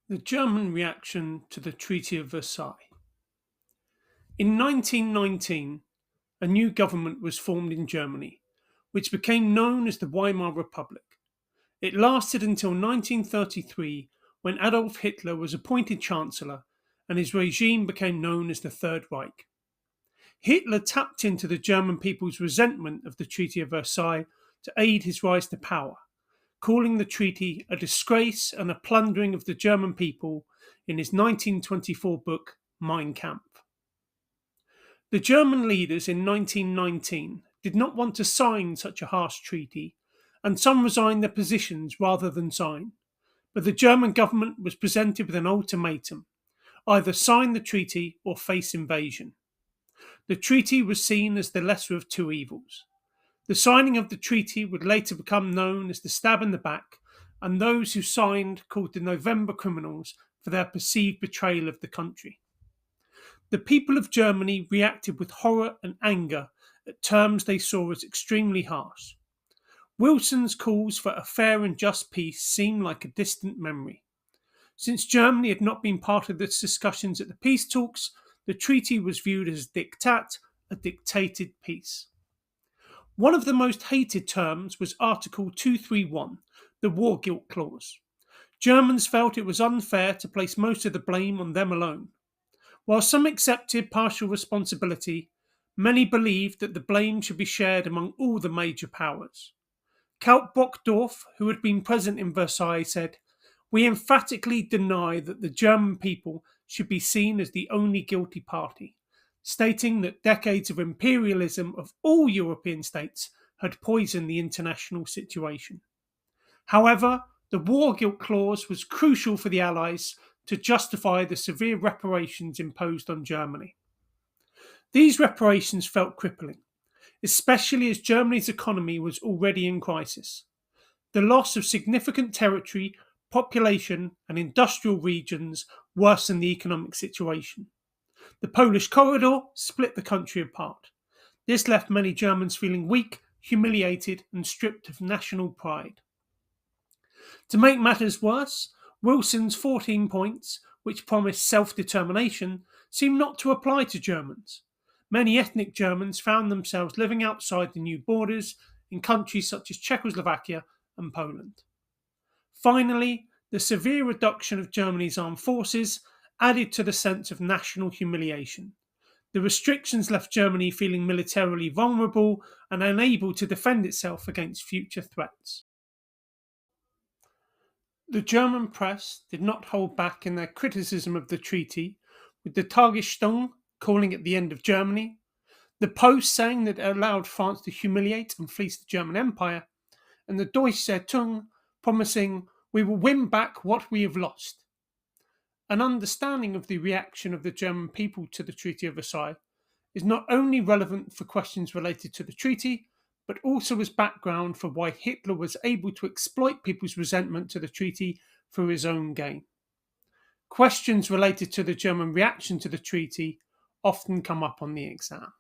The German reaction to the Treaty of Versailles. In 1919, a new government was formed in Germany, which became known as the Weimar Republic. It lasted until 1933, when Adolf Hitler was appointed Chancellor and his regime became known as the Third Reich. Hitler tapped into the German people's resentment of the Treaty of Versailles to aid his rise to power, calling the treaty a disgrace and a plundering of the German people in his 1924 book, Mein Kampf. The German leaders in 1919 did not want to sign such a harsh treaty, and some resigned their positions rather than sign. But the German government was presented with an ultimatum: either sign the treaty or face invasion. The treaty was seen as the lesser of two evils. The signing of the treaty would later become known as the stab in the back, and those who signed called the November criminals for their perceived betrayal of the country. The people of Germany reacted with horror and anger at terms they saw as extremely harsh. Wilson's calls for a fair and just peace seemed like a distant memory. Since Germany had not been part of the discussions at the peace talks, the treaty was viewed as diktat, a dictated peace. One of the most hated terms was Article 231, the War Guilt Clause. Germans felt it was unfair to place most of the blame on them alone. While some accepted partial responsibility, many believed that the blame should be shared among all the major powers. Count Brockdorff, who had been present in Versailles, said, "We emphatically deny that the German people should be seen as the only guilty party," stating that decades of imperialism of all European states had poisoned the international situation. However, the War Guilt Clause was crucial for the Allies to justify the severe reparations imposed on Germany. These reparations felt crippling, especially as Germany's economy was already in crisis. The loss of significant territory, population, and industrial regions worsened the economic situation. The Polish corridor split the country apart. This left many Germans feeling weak, humiliated, and stripped of national pride. To make matters worse, Wilson's 14 points, which promised self-determination, seemed not to apply to Germans. Many ethnic Germans found themselves living outside the new borders in countries such as Czechoslovakia and Poland. Finally, the severe reduction of Germany's armed forces added to the sense of national humiliation. The restrictions left Germany feeling militarily vulnerable and unable to defend itself against future threats. The German press did not hold back in their criticism of the treaty, with the Tagesstunde calling it the end of Germany, the Post saying that it allowed France to humiliate and fleece the German Empire, and the Deutsche Zeitung promising, "We will win back what we have lost." An understanding of the reaction of the German people to the Treaty of Versailles is not only relevant for questions related to the treaty, but also as background for why Hitler was able to exploit people's resentment to the treaty for his own gain. Questions related to the German reaction to the treaty often come up on the exam.